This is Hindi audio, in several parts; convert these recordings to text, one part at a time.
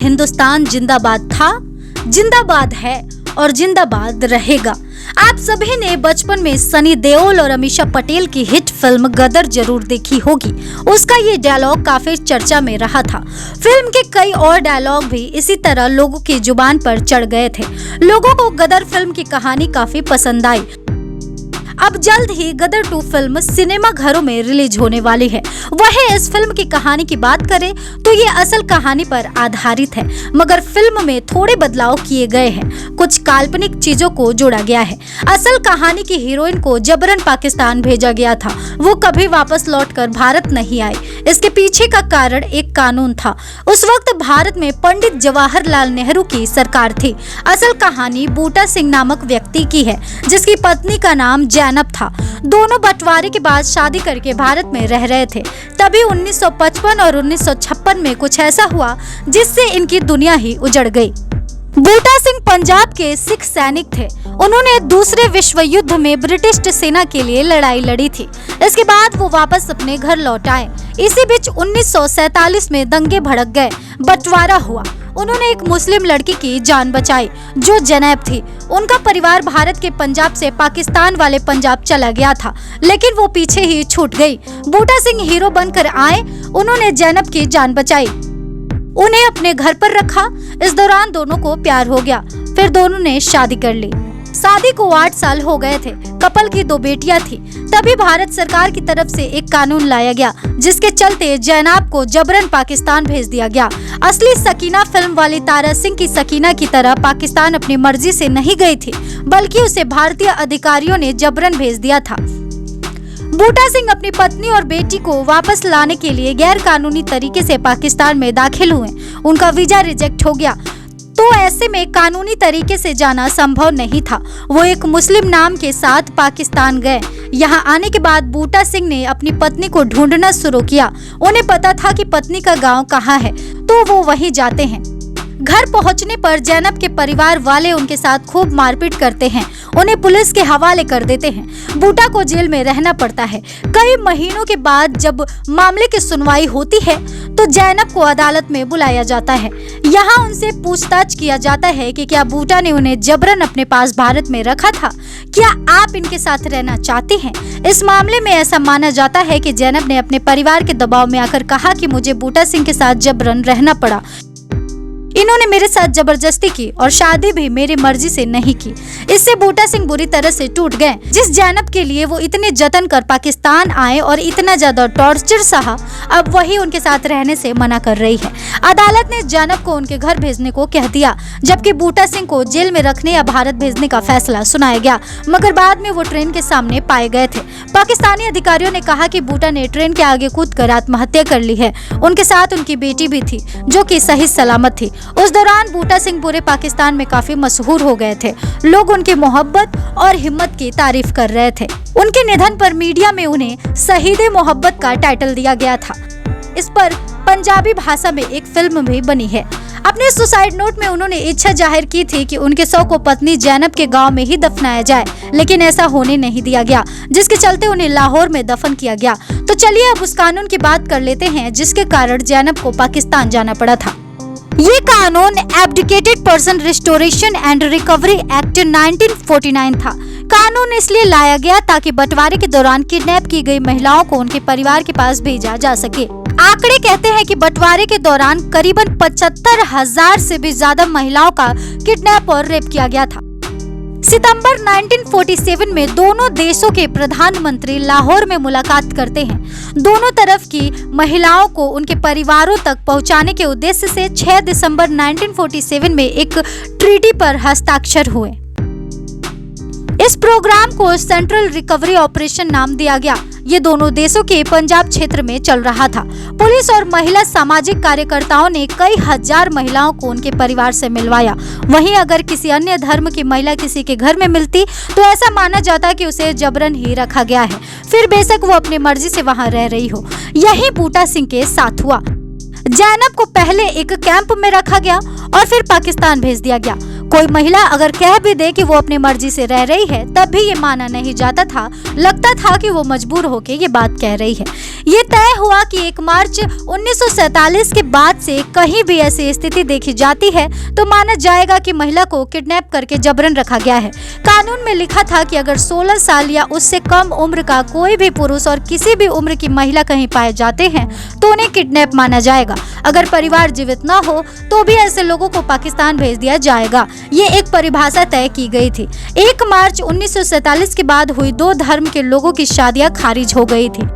हिंदुस्तान जिंदाबाद था, जिंदाबाद है और जिंदाबाद रहेगा। आप सभी ने बचपन में सनी देओल और अमीषा पटेल की हिट फिल्म गदर जरूर देखी होगी। उसका ये डायलॉग काफी चर्चा में रहा था। फिल्म के कई और डायलॉग भी इसी तरह लोगों की जुबान पर चढ़ गए थे। लोगों को गदर फिल्म की कहानी काफी पसंद आई। अब जल्द ही गदर 2 फिल्म सिनेमा घरों में रिलीज होने वाली है। वहीं इस फिल्म की कहानी की बात करें तो ये असल कहानी पर आधारित है, मगर फिल्म में थोड़े बदलाव किए गए हैं। कुछ काल्पनिक चीजों को जोड़ा गया है। असल कहानी की हीरोइन को जबरन पाकिस्तान भेजा गया था। वो कभी वापस लौटकर भारत नहीं आई। इसके पीछे का कारण एक कानून था। उस वक्त भारत में पंडित जवाहरलाल नेहरू की सरकार थी। असल कहानी बूटा सिंह नामक व्यक्ति की है, जिसकी पत्नी का नाम जैनब था। दोनों बंटवारे के बाद शादी करके भारत में रह रहे थे। तभी 1955 और 1956 में कुछ ऐसा हुआ जिससे इनकी दुनिया ही उजड़ गई। बूटा सिंह पंजाब के सिख सैनिक थे। उन्होंने दूसरे विश्व युद्ध में ब्रिटिश सेना के लिए लड़ाई लड़ी थी। इसके बाद वो वापस अपने घर लौट आए। इसी बीच 1947 में दंगे भड़क गए, बंटवारा हुआ। उन्होंने एक मुस्लिम लड़की की जान बचाई जो जैनब थी। उनका परिवार भारत के पंजाब से पाकिस्तान वाले पंजाब चला गया था, लेकिन वो पीछे ही छूट गई। बूटा सिंह हीरो बनकर आए। उन्होंने जैनब की जान बचाई, उन्हें अपने घर पर रखा। इस दौरान दोनों को प्यार हो गया। फिर दोनों ने शादी कर ली। शादी को 8 साल हो गए थे। कपल की 2 बेटियां थी। तभी भारत सरकार की तरफ से एक कानून लाया गया, जिसके चलते जैनब को जबरन पाकिस्तान भेज दिया गया। असली सकीना फिल्म वाली तारा सिंह की सकीना की तरह पाकिस्तान अपनी मर्जी से नहीं गई थी, बल्कि उसे भारतीय अधिकारियों ने जबरन भेज दिया था। बूटा सिंह अपनी पत्नी और बेटी को वापस लाने के लिए गैर कानूनी तरीके से पाकिस्तान में दाखिल हुए। उनका वीजा रिजेक्ट हो गया, तो ऐसे में कानूनी तरीके से जाना संभव नहीं था। वो एक मुस्लिम नाम के साथ पाकिस्तान गए। यहाँ आने के बाद बूटा सिंह ने अपनी पत्नी को ढूंढना शुरू किया। उन्हें पता था कि पत्नी का गांव कहाँ है, तो वो वहीं जाते हैं। घर पहुंचने पर जैनब के परिवार वाले उनके साथ खूब मारपीट करते हैं, उन्हें पुलिस के हवाले कर देते हैं। बूटा को जेल में रहना पड़ता है। कई महीनों के बाद जब मामले की सुनवाई होती है तो जैनब को अदालत में बुलाया जाता है। यहाँ उनसे पूछताछ किया जाता है कि क्या बूटा ने उन्हें जबरन अपने पास भारत में रखा था, क्या आप इनके साथ रहना चाहती हैं? इस मामले में ऐसा माना जाता है कि जैनब ने अपने परिवार के दबाव में आकर कहा कि मुझे बूटा सिंह के साथ जबरन रहना पड़ा। इन्होंने मेरे साथ जबरदस्ती की और शादी भी मेरी मर्जी से नहीं की। इससे बूटा सिंह बुरी तरह से टूट गए। जिस जैनब के लिए वो इतने जतन कर पाकिस्तान आए और इतना ज्यादा टॉर्चर सहा, अब वही उनके साथ रहने से मना कर रही है। अदालत ने जैनब को उनके घर भेजने को कह दिया, जबकि बूटा सिंह को जेल में रखने या भारत भेजने का फैसला सुनाया गया, मगर बाद में वो ट्रेन के सामने पाए गए थे। पाकिस्तानी अधिकारियों ने कहा कि बूटा ने ट्रेन के आगे कूदकर आत्महत्या कर ली है। उनके साथ उनकी बेटी भी थी, जो कि सही सलामत थी। उस दौरान बूटा सिंह पूरे पाकिस्तान में काफी मशहूर हो गए थे। लोग उनकी मोहब्बत और हिम्मत की तारीफ कर रहे थे। उनके निधन पर मीडिया में उन्हें शहीद मोहब्बत का टाइटल दिया गया था। इस पर पंजाबी भाषा में एक फिल्म भी बनी है। अपने सुसाइड नोट में उन्होंने इच्छा जाहिर की थी कि उनके शव को पत्नी जैनब के गांव में ही दफनाया जाए, लेकिन ऐसा होने नहीं दिया गया, जिसके चलते उन्हें लाहौर में दफन किया गया। तो चलिए अब उस कानून की बात कर लेते हैं जिसके कारण जैनब को पाकिस्तान जाना पड़ा था। ये कानून abdicated person restoration and recovery act 1949 था। कानून इसलिए लाया गया ताकि बंटवारे के दौरान किडनैप की गई महिलाओं को उनके परिवार के पास भेजा जा सके। आंकड़े कहते हैं कि बंटवारे के दौरान करीबन 75,000 से भी ज्यादा महिलाओं का किडनैप और रेप किया गया था। सितंबर 1947 में दोनों देशों के प्रधानमंत्री लाहौर में मुलाकात करते हैं। दोनों तरफ की महिलाओं को उनके परिवारों तक पहुंचाने के उद्देश्य से 6 दिसंबर 1947 में एक ट्रीटी पर हस्ताक्षर हुए। इस प्रोग्राम को सेंट्रल रिकवरी ऑपरेशन नाम दिया गया। ये दोनों देशों के पंजाब क्षेत्र में चल रहा था। पुलिस और महिला सामाजिक कार्यकर्ताओं ने कई हजार महिलाओं को उनके परिवार से मिलवाया। वहीं अगर किसी अन्य धर्म की महिला किसी के घर में मिलती तो ऐसा माना जाता कि उसे जबरन ही रखा गया है, फिर बेशक वो अपनी मर्जी से वहां रह रही हो। यही बूटा सिंह के साथ हुआ। जैनब को पहले एक कैंप में रखा गया और फिर पाकिस्तान भेज दिया गया। कोई महिला अगर कह भी दे कि वो अपनी मर्जी से रह रही है, तब भी ये माना नहीं जाता था। लगता था कि वो मजबूर होकर ये बात कह रही है। ये तय हुआ कि 1 मार्च 1947 के बाद से कहीं भी ऐसी स्थिति देखी जाती है तो माना जाएगा कि महिला को किडनैप करके जबरन रखा गया है। कानून में लिखा था कि अगर 16 साल या उससे कम उम्र का कोई भी पुरुष और किसी भी उम्र की महिला कहीं पाए जाते हैं तो उन्हें किडनैप माना जाएगा। अगर परिवार जीवित न हो तो भी ऐसे लोगों को पाकिस्तान भेज दिया जाएगा। ये एक परिभाषा तय की गई थी। 1 मार्च 1947 के बाद हुई 2 धर्म के लोगों की शादियां खारिज हो गई थी।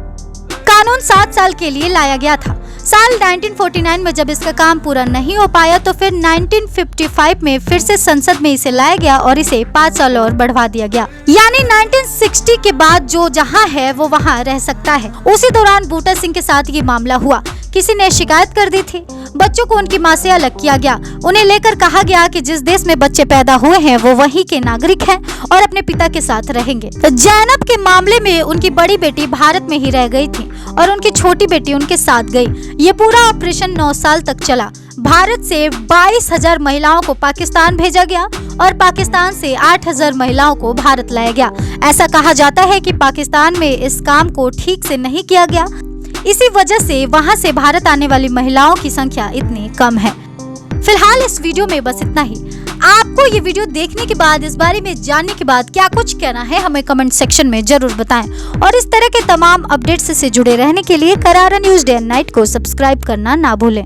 कानून 7 साल के लिए लाया गया था। साल 1949 में जब इसका काम पूरा नहीं हो पाया तो फिर 1955 में फिर से संसद में इसे लाया गया और इसे 5 साल और बढ़ा दिया गया। यानी 1960 के बाद जो जहां है वो वहां रह सकता है। उसी दौरान बूटा सिंह के साथ ये मामला हुआ। किसी ने शिकायत कर दी थी। बच्चों को उनकी माँ से अलग किया गया। उन्हें लेकर कहा गया कि जिस देश में बच्चे पैदा हुए हैं वो वहीं के नागरिक हैं और अपने पिता के साथ रहेंगे। जैनब के मामले में उनकी बड़ी बेटी भारत में ही रह गई थी और उनकी छोटी बेटी उनके साथ गई। ये पूरा ऑपरेशन 9 साल तक चला। भारत से 22,000 महिलाओं को पाकिस्तान भेजा गया और पाकिस्तान से 8,000 महिलाओं को भारत लाया गया। ऐसा कहा जाता है कि पाकिस्तान में इस काम को ठीक से नहीं किया गया। इसी वजह से वहां से भारत आने वाली महिलाओं की संख्या इतनी कम है। फिलहाल इस वीडियो में बस इतना ही। आपको ये वीडियो देखने के बाद, इस बारे में जानने के बाद क्या कुछ कहना है हमें कमेंट सेक्शन में जरूर बताएं। और इस तरह के तमाम अपडेट्स से जुड़े रहने के लिए करारा न्यूज़ डे एंड नाइट को सब्सक्राइब करना ना भूलें।